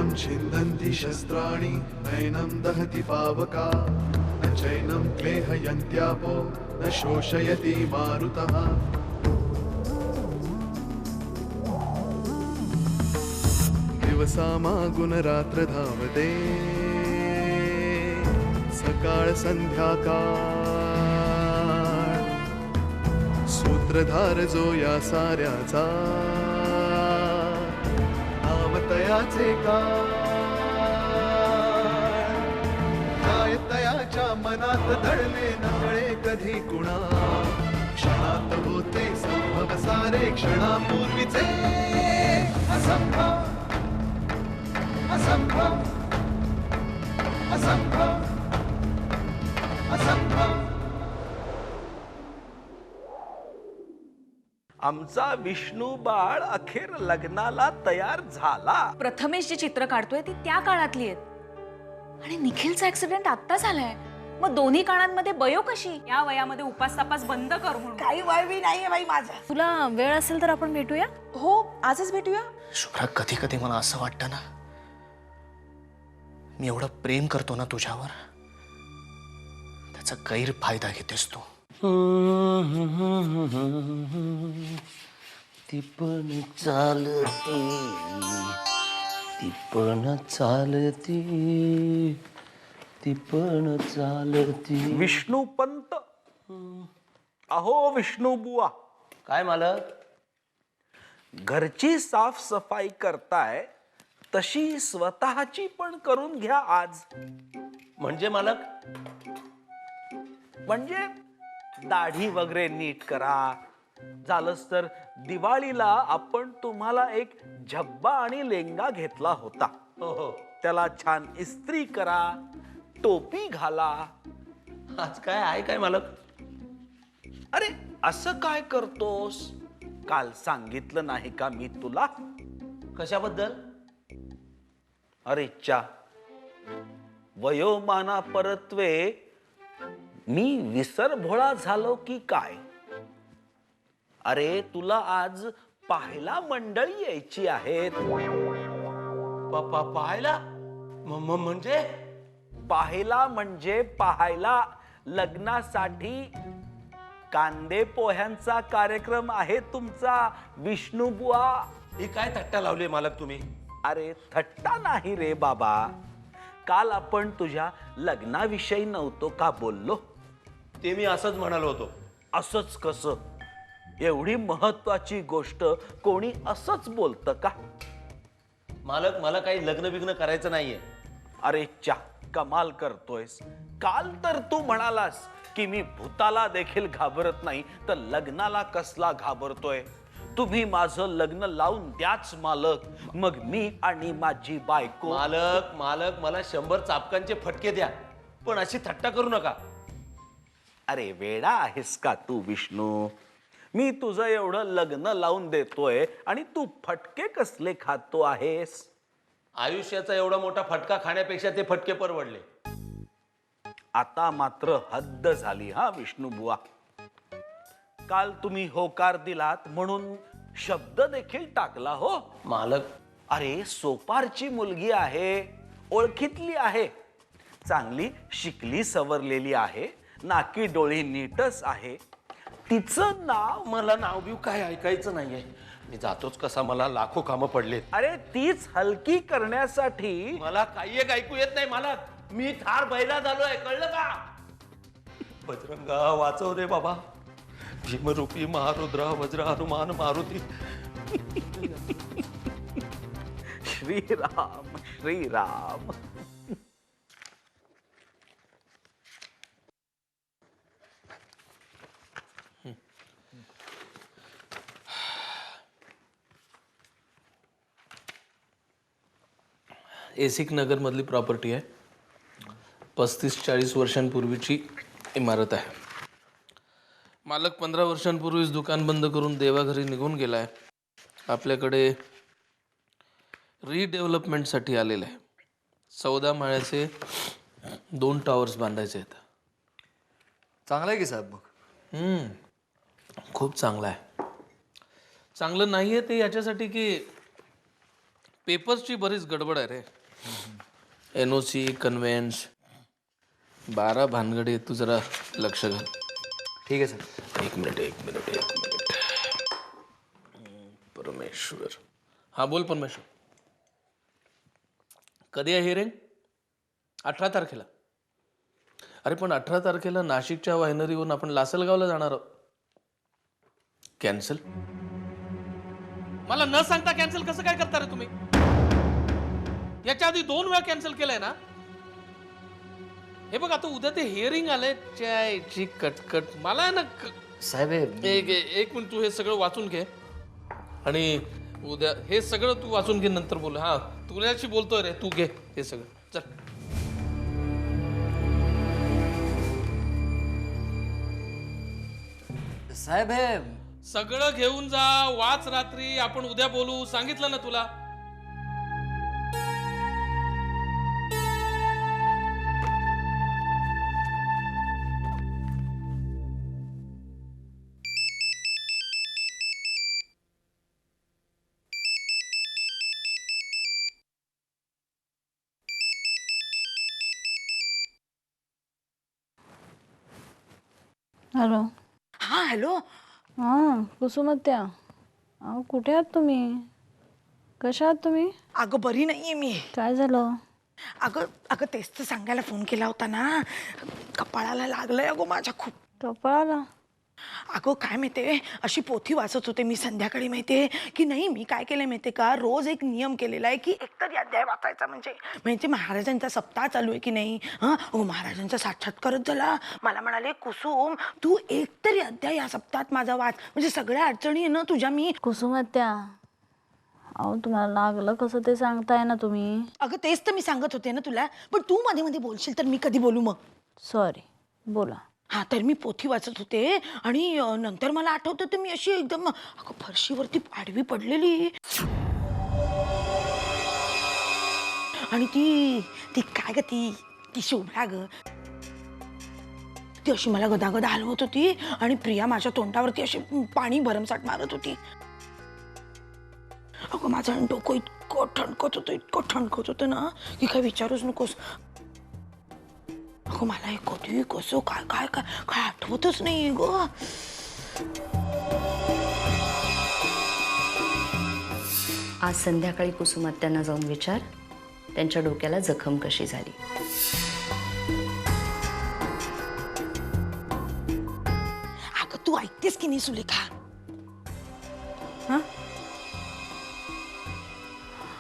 नैनं छिन्दन्ति शस्त्राणि नैनं दहति पावका न चैनं क्लेहयन्त्यापो न शोषयति मारुतः दिवसामागुणरात्र धावते सकाळ संध्याकाळ सूत्रधार जो या साऱ्याचा नामतयाचे काय तयाच्या मनात दडले नकळे कधी कुणा क्षणात होते संभव सारे क्षणापूर्वीचे असंभव असंभव असंभव असंभव. आमचा विष्णू बाळ अखेर लग्नाला तयार झाला. प्रथमेश जी चित्र काढतोय ती त्या काळातली आहेत आणि निखिलचा ऍक्सिडेंट आता झालाय. मग दोन्ही काळांमध्ये बयो कशी? या वयामध्ये उपास तापास बंद कर म्हणून. काही वय बी नाहीये बाई माझा. तुला वेळ असेल तर आपण भेटूया. हो आजच भेटूया. शुभ्रा, कधी कधी मला असं वाटतं ना, मी एवढं प्रेम करतो ना तुझ्यावर, त्याचा गैरफायदा घेतेस तू. ती पण चालती, ती पण चालती, ती पण चालती. विष्णू पंत, अहो विष्णू बुवा, काय मालक? घरची साफसफाई करताय तशी स्वतःची पण करून घ्या आज. म्हणजे मालक? म्हणजे दाढी वगैरे नीट करा. झालंच तर दिवाळीला आपण तुम्हाला एक झब्बा आणि लेंगा घेतला होता. हो, त्याला छान इस्त्री करा, टोपी घाला. आज काय आहे काय मालक? अरे असं काय करतोस? काल सांगितलं नाही का मी तुला? कशाबद्दल? अरे चा वयोमाना परत्वे मी विसर भोळा झालो की काय? अरे तुला आज पाहायला मंडळी यायची आहेत. पाहायला? म्हणजे? पाहायला म्हणजे पाहायला. लग्नासाठी कांदे पोह्यांचा कार्यक्रम आहे तुमचा विष्णू बुवा. ही काय थट्टा लावली मालक तुम्ही? अरे थट्टा नाही रे बाबा. काल आपण तुझ्या लग्नाविषयी नव्हतो का बोललो? ते मी असंच म्हणालो होतो. असंच कसं? एवढी महत्वाची गोष्ट कोणी असंच बोलतं का? मालक, मला काही लग्न बिग्न करायचं नाहीये. अरे चा कमाल करतोयस. काल तर तू म्हणालास की मी भूताला देखील घाबरत नाही, तर लग्नाला कसला घाबरतोय? तुम्ही माझं लग्न लावून द्याच मालक, मग मी आणि माझी बायको. मालक मालक, मला 100 चापकांचे फटके द्या, पण अशी थट्टा करू नका. अरे वेडा आहेस का तू विष्णू? मी तुझं एवढं लग्न लावून देतोय आणि तू फटके कसले खातो आहेस? आयुष्याचा एवढा मोठा फटका खाण्यापेक्षा ते फटके परवडले. आता मात्र हद्द झाली हा विष्णू बुवा. काल तुम्ही होकार दिलात म्हणून शब्द देखील टाकला हो. मालक, अरे सोपारची मुलगी आहे, ओळखीतली आहे, चांगली शिकली सवरलेली आहे, नाकी डोळी नीटच आहे. तिचं नाव. मला नाव बिव काय ऐकायचं नाहीये. मी जातोच कसा, मला लाखो कामं पडलेत. अरे तीच हलकी करण्यासाठी. मला काही एक ऐकू येत नाही मालक. मी थार बैला झालोय, कळलं का? बजरंगा वाचव रे बाबा. भीमरूपी महारुद्रा वज्र हनुमान मारुती. श्रीराम श्रीराम. एसिक नगर मधली प्रॉपर्टी आहे. 35-40 वर्षांपूर्वीची इमारत आहे. मालक 15 वर्षांपूर्वीच दुकान बंद करून देवाघरी निघून गेलाय. आपल्याकडे रिडेव्हलपमेंटसाठी आलेलं आहे. 14 माळ्याचे 2 टॉवर्स बांधायचे आहेत. चांगलं आहे की साहेब? मग खूप चांगलं आहे. चांगलं नाही आहे ते याच्यासाठी की पेपर्सची बरीच गडबड आहे रे. NOC कन्व्हेन्स 12 भानगडी आहेत, तू जरा लक्ष घाल. ठीक आहे सर. एक मिनिट. परमेश्वर. हां बोल परमेश्वर. कधी आहे हिअरिंग? 18 तारखेला. अरे पण 18 तारखेला नाशिकच्या वायनरीहून आपण लासलगावला जाणार आहोत. कॅन्सल? मला न सांगता कॅन्सल कसं काय करता रे तुम्ही? याच्या आधी 2 वेळा कॅन्सल केलंय ना. हे बघ आता उद्या ते हिअरिंग आलंय. ची कटकट मला ना साहेब एक मिनिट, तू हे सगळं वाचून घे आणि उद्या हे सगळं तू वाचून घे, नंतर बोल. हा तुझ्याशी बोलतोय रे, तू घे हे सगळं. चल. साहेब हे सगळं घेऊन जा, वाच रात्री, आपण उद्या बोलू. सांगितलं ना तुला. हॅलो. हा हॅलो. हां कुसुमत्या. अहो कुठे आहात तुम्ही? कशा आहात तुम्ही? अगं बरी नाहीये मी. काय झालं? अगं अगं तेच तर सांगायला फोन केला होता ना. कपाळाला लागलंय अगं माझ्या खूप. कपाळाला? अगं काय माहितीये, अशी पोथी वाचत होते मी संध्याकाळी. माहितीये की नाही मी काय केलंय माहितीये का, रोज एक नियम केलेला आहे की एकतरी अध्याय वाचायचा. म्हणजे महाराजांचा सप्ताह चालू आहे की नाही. हो महाराजांचा साक्षात्कारच झाला. मला म्हणाले कुसुम तू एकतरी अध्याय या सप्ताहात माझा वाच, म्हणजे सगळ्या अडचणी आहे ना तुझ्या मी. कुसुमत्या अहो तुम्हाला लागलं कसं ते सांगताय ना तुम्ही. अगं तेच तर मी सांगत होते ना तुला, पण तू मध्ये मध्ये बोलशील तर मी कधी बोलू मग. सॉरी बोला. हा तर मी पोथी वाचत होते आणि नंतर मला आठवतं तर मी अशी एकदम अगं फरशीवरती आडवी पडलेली आणि ती काय ग ती शुभ्रा ग, ती अशी मला गदागदा हलवत होती आणि प्रिया माझ्या तोंडावरती अशी पाणी भरमसाठ मारत होती. अगं माझं डोकं इतकं ठणकत होतं ना की काय विचारूच नकोस. अगं मला हे कधी कसं काय काय काय काय आठवतच नाही ग. आज संध्याकाळी कुसुमात्यांना जाऊन विचार त्यांच्या डोक्याला जखम कशी झाली. अगं तू ऐकतेस की नाही सुलेखा?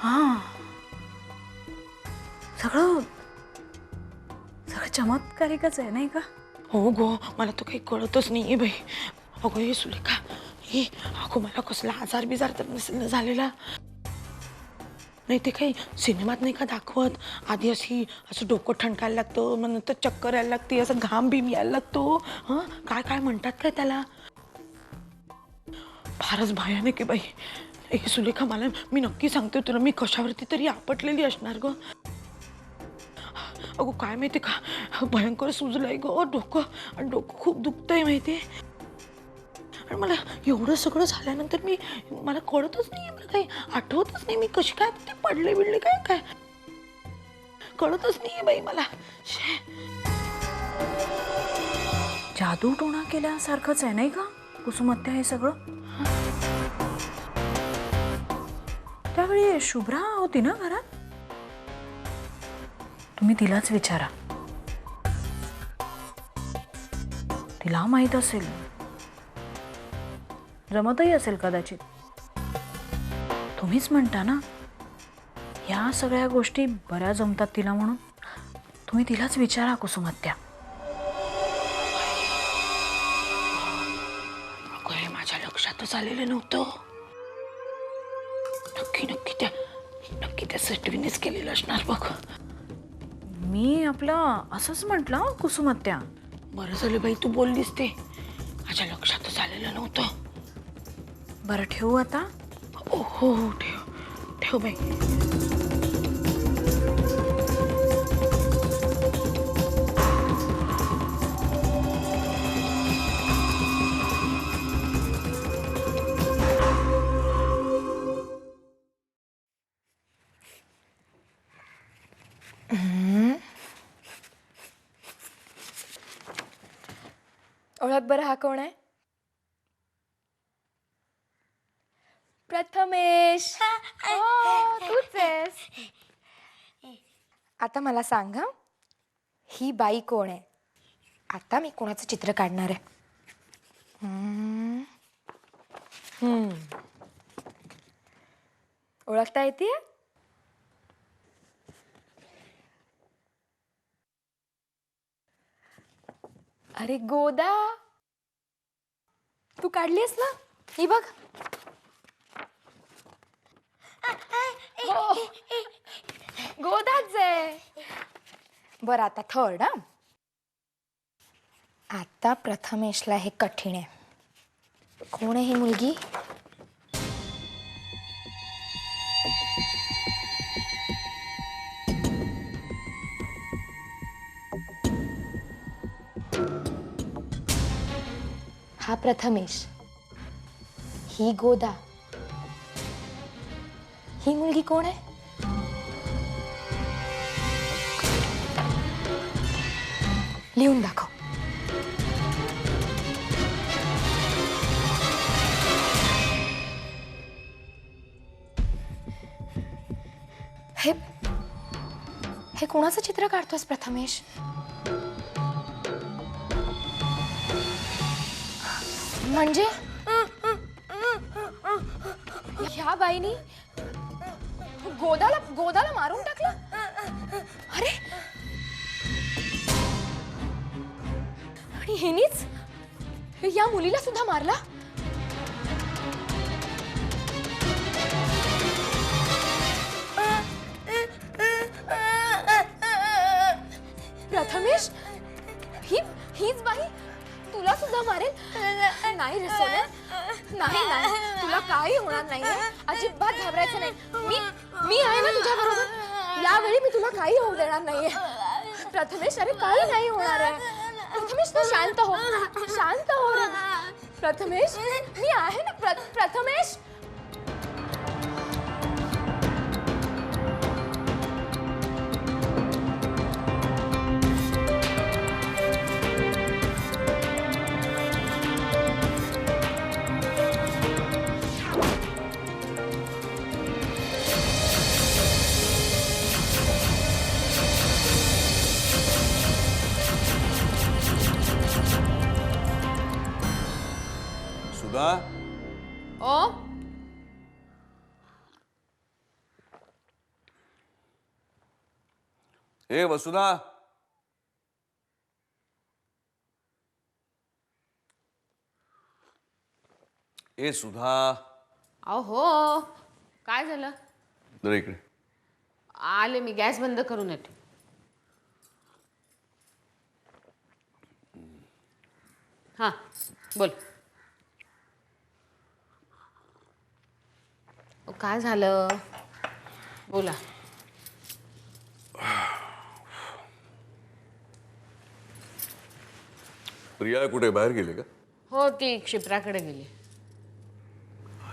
हां सगळं चमत्कारिकच आहे नाही का? हो गो मला तर काही कळतच नाहीये बाई. अगं हे सुलेखा हे अगं मला कसला आजार बिजार तर नसेल ना झालेला. नाही ते काही सिनेमात नाही का दाखवत, आधी असं डोकं ठणकायला लागतं, मग नंतर चक्कर यायला लागते, असं घाम बिम यायला लागतो. काय काय म्हणतात काय त्याला, फारच भयानक आहे बाई. हे सुलेखा मी नक्की सांगते तुला, मी कशावरती तरी आपटलेली असणार ग. अगो काय माहिती का, भयंकर सुजलंय ग डोकं आणि डोकं खूप दुखतंय माहितीये. आणि मला एवढं सगळं झाल्यानंतर मला कळतच नाही, मला काही आठवतच नाही मी कशी काय ते पडले बिडले काय काय कळतच नाहीये बाई मला. जादू टोणा केल्यासारखंच आहे नाही का कुसुमत्या हे सगळं? त्यावेळी शुभ्रा होती ना घरात? तुम्ही तिलाच विचारा, तिला माहित असेल, जमतही असेल कदाचित. तुम्हीच म्हणता ना या सगळ्या गोष्टी बऱ्या जमतात तिला, म्हणून तुम्ही तिलाच विचारा कुसुमत्या. अगं हे माझ्या लक्षातच आलेलं नव्हतं. नक्की त्या सटवीनेच केलेलं असणार बघ. मी आपलं असंच म्हटलं कुसुमत्या. बरं झालं बाई तू बोललीस ते, माझ्या लक्षातच आलेलं नव्हतं. बरं ठेवू आता? हो हो ठेव बाई. ओळख बरं हा कोण आहे? प्रथमेश. हो, तूच आहेस. आता मला सांग हं, ही बाई कोण आहे? आता मी कोणाचं चित्र काढणार आहे. ओळखता येते? अरे गोदा, तू काढलीस ना? ही बघ. हो, गोदाच आहे. बरं आता थर्ड. आता प्रथमेशला हे कठीण आहे. कोण आहे ही मुलगी? हा प्रथमेश, ही गोदा. ही मुलगी कोण आहे? लिहून दाखव. हे कोणाचं चित्र काढतोस प्रथमेश? म्हणजे ह्या बाईनी गोदाला मारून टाकलं? अरे, आणि हिनीच या मुलीला सुद्धा मारला? प्रथमेश, हीच बाई तुला सुद्धा मारेल? नाही रे सोन्या, नाही नाही, तुला काही होणार नाही. अजिबात घाबरायचं नाही. मी आहे ना तुझ्या बरोबर. यावेळी मी तुला काही होऊ देणार नाहीये. प्रथमेश, अरे काही नाही होणार आहे. प्रथमेश, तू शांत हो, शांत हो रे. प्रथमेश, मी आहे ना. प्रथमेश. सुधा, ओ, ए वसुधा, ए सुधा. अहो, काय झालं? जरा इकडे. आले, मी गॅस बंद करून येते. हा, बोल. काय झालं? बोला. प्रिया कुठे बाहेर गेले का? हो, ती क्षिप्राकडे गेली.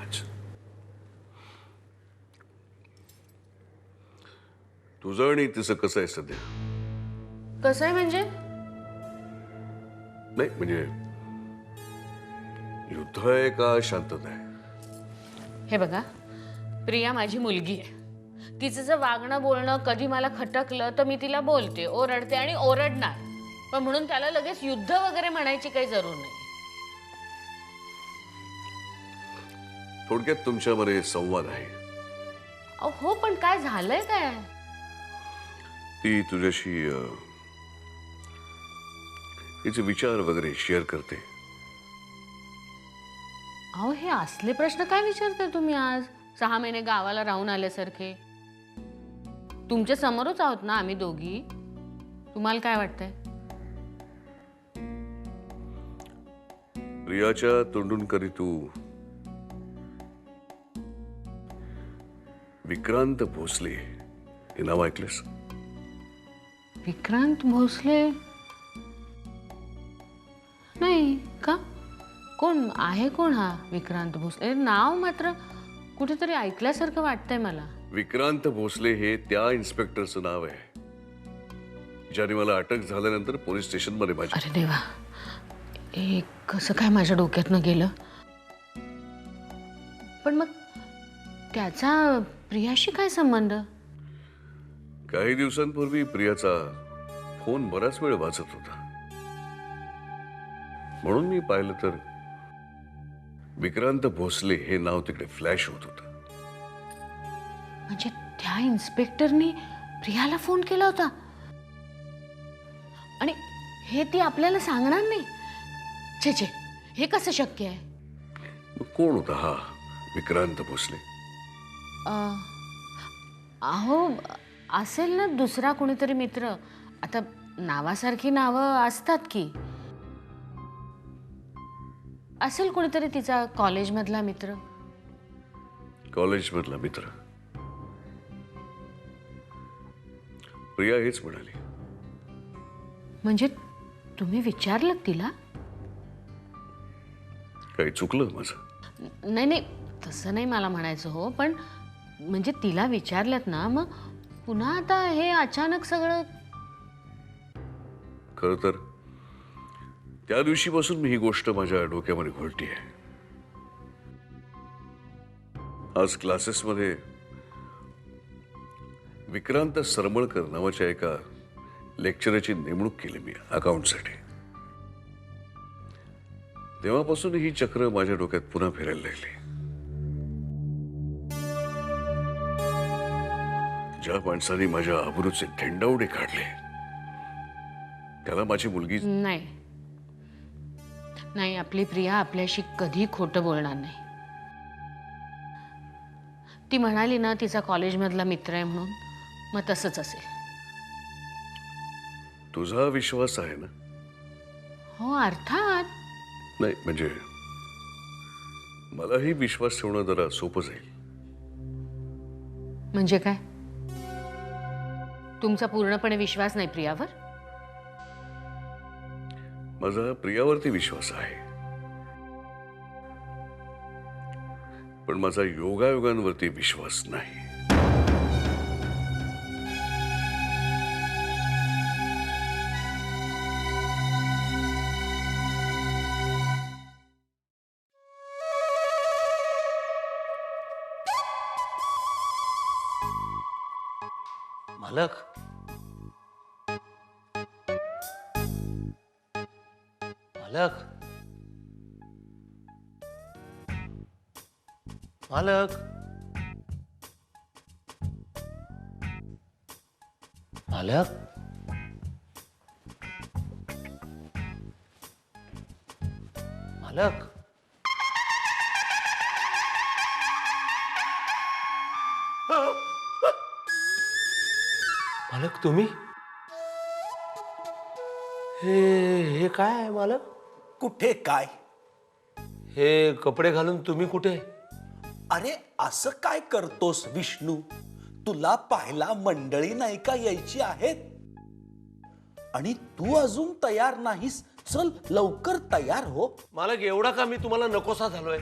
अच्छा. तुझं आणि तिचं कसं आहे सध्या? कसं आहे म्हणजे? नाही म्हणजे युद्ध आहे का शांतता आहे? हे बघा, प्रिया माझी मुलगी आहे. तिचं जर वागणं बोलणं कधी मला खटकलं तर मी तिला बोलते, ओरडते आणि ओरडणार. पण म्हणून त्याला लगेच युद्ध वगैरे म्हणायची काही जरूर नाही. थोडक्यात तुमच्यामध्ये संवाद आहे. हो, पण काय झालंय काय? ती तुझ्याशी तिचे विचार वगैरे शेअर करते. अहो, हे असले प्रश्न काय विचारताय तुम्ही आज? 6 महिने गावाला राहून आल्यासारखे. तुमच्या समोरच आहोत ना आम्ही दोघी. तुम्हाला काय वाटतंय? प्रियाच्या तोंडून कधी तू विक्रांत भोसले हे नाव ऐकलंस? विक्रांत भोसले? नाही का? कोण आहे? कोण हा विक्रांत भोसले? नाव मात्र कुठेतरी ऐकल्यासारखं वाटतंय मला. विक्रांत भोसले हे त्या इन्स्पेक्टरचं नाव आहे ज्याने मला अटक झाल्यानंतर पोलीस स्टेशन मध्ये माझ्या. अरे देवा, हे कसं काय माझ्या डोक्यातनं गेलं? पण मग त्याचा प्रियाशी काय संबंध? काही दिवसांपूर्वी प्रियाचा फोन बराच वेळ वाजत होता, म्हणून मी पाहिलं तर विक्रांत भोसले हे नाव तिकडे फ्लॅश होत होतं. म्हणजे त्या इन्स्पेक्टरनी प्रियाला फोन केला होता आणि हे ती आपल्याला सांगणार नाही? छे छे, हे कसं शक्य आहे? मग कोण होता हा विक्रांत भोसले? अहो, असेल ना दुसरा कोणीतरी मित्र. आता नावासारखी नावं असतात की. असेल कोणीतरी तिचा कॉलेजमधला मित्र. कॉलेजमधला मित्र? प्रिया हेच म्हणाली. म्हणजे तुम्ही विचारलं तिला? काही चुकलं माझं? नाही नाही, तसं नाही मला म्हणायचं हो, पण म्हणजे तिला विचारल्यात ना, मग पुन्हा आता हे अचानक सगळं? खरं तर त्या दिवशीपासून मी ही गोष्ट माझ्या डोक्यामध्ये घोळती आहे. आज क्लासेसमध्ये विक्रांत सरमळकर नावाच्या एका लेक्चरची नेमणूक केली मी अकाउंटसाठी. तेव्हापासून ही चक्र माझ्या डोक्यात पुन्हा फिरायला लागली. ज्या माणसाने माझ्या आबरूचे थेंडावडे काढले त्याला माझी मुलगी... नाही नाही, आपली प्रिया आपल्याशी कधी खोटं बोलणार नाही. ती म्हणाली ना तिचा कॉलेजमधला मित्र आहे म्हणून, मग तसंच असेल. तुझा विश्वास आहे ना? हो, अर्थात. नाही म्हणजे मलाही विश्वास ठेवणं जरा सोपं जाईल. म्हणजे काय? तुमचा पूर्णपणे विश्वास नाही प्रियावर? माझा प्रियावरती विश्वास आहे, पण माझा योगायोगांवरती विश्वास नाही. मालक, मालक, मालक, मालक, मालक. मालक तुम्ही? हे काय आहे मालक? कुठे काय? हे कपडे घालून तुम्ही कुठे? अरे असं काय करतोस विष्णू? तुला पाहायला मंडळी नाही का यायची आहेत? आणि तू अजून तयार नाहीस. चल लवकर तयार हो. मालक, एवढा का मी तुम्हाला नकोसा झालोय?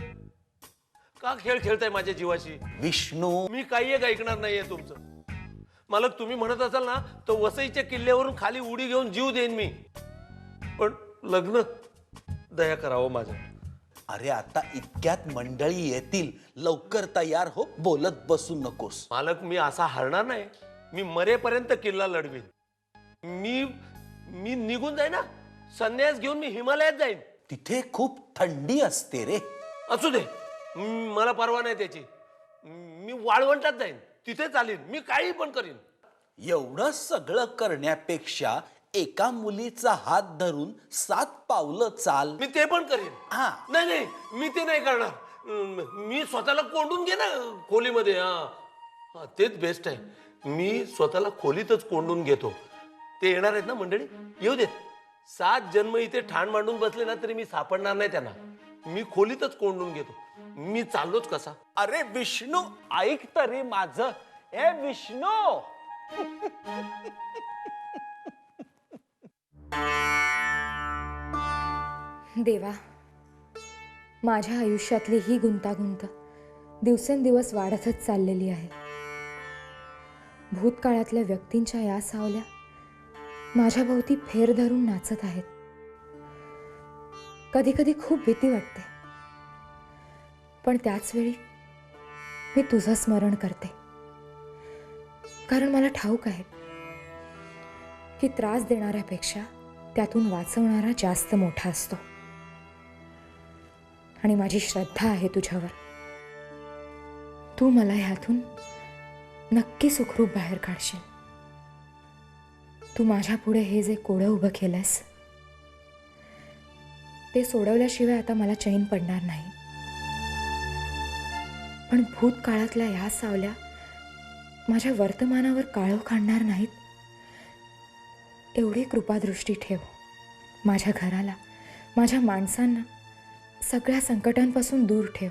का खेळ खेळताय माझ्या जीवाशी? विष्णू, मी काही एक ऐकणार नाहीये तुमचं. मालक, तुम्ही म्हणत असाल ना तर वसईच्या किल्ल्यावरून खाली उडी घेऊन जीव देईन मी, पण लग्न दया करावं माझं. अरे आता इतक्यात मंडळी येतील, लवकर तयार हो, बोलत बसू नकोस. मालक, मी असा हरणार नाही. मी मरेपर्यंत किल्ला लढवीन. मी निघून जाईन ना, संन्यास घेऊन मी हिमालयात जाईन. तिथे खूप थंडी असते रे. असू दे, मला परवा नाही त्याची. मी वाळवंटात जाईन, तिथे चालीन, मी काही पण करीन. एवढं सगळं करण्यापेक्षा एका मुलीचा हात धरून 7 पावलं चाल. मी ते पण करीन. हा. नाही नाही, मी ते नाही करणार. मी स्वतःला कोंडून घे ना खोलीमध्ये. हा, तेच बेस्ट आहे. मी स्वतःला खोलीतच कोंडून घेतो. ते येणार आहेत ना मंडळी, येऊ देत. 7 जन्म इथे ठाण मांडून बसले ना तरी मी सापडणार नाही त्यांना. मी खोलीतच कोंडून घेतो. मी चाललोच कसा? अरे विष्णू, ऐक तरी माझं. ए विष्णू, देवा, माझ्या आयुष्यातली ही गुंतागुंत दिवसेंदिवस वाढतच चाललेली आहे. भूतकाळातल्या व्यक्तींच्या या सावल्या माझ्या भोवती फेर धरून नाचत आहेत. कधी कधी खूप भीती वाटते, पण त्याच वेळी मी तुझं स्मरण करते, कारण मला ठाऊक आहे की त्रास देणाऱ्यापेक्षा त्यातून वाचवणारा जास्त मोठा असतो. आणि माझी श्रद्धा आहे तुझ्यावर. तू मला ह्यातून नक्की सुखरूप बाहेर काढशील. तू माझ्या पुढे हे जे कोडं उभं केलंस ते सोडवल्याशिवाय आता मला चैन पडणार नाही. पण भूतकाळातल्या ह्या सावल्या माझ्या वर्तमानावर काळोख आणणार नाहीत एवढी कृपादृष्टी ठेव. माझ्या घराला, माझ्या माणसांना सगळ्या संकटांपासून दूर ठेव.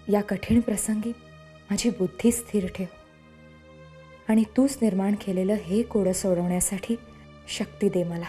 या कठीण प्रसंगी माझी बुद्धी स्थिर ठेव आणि तूच निर्माण केलेलं हे कोडं सोडवण्यासाठी शक्ती दे मला.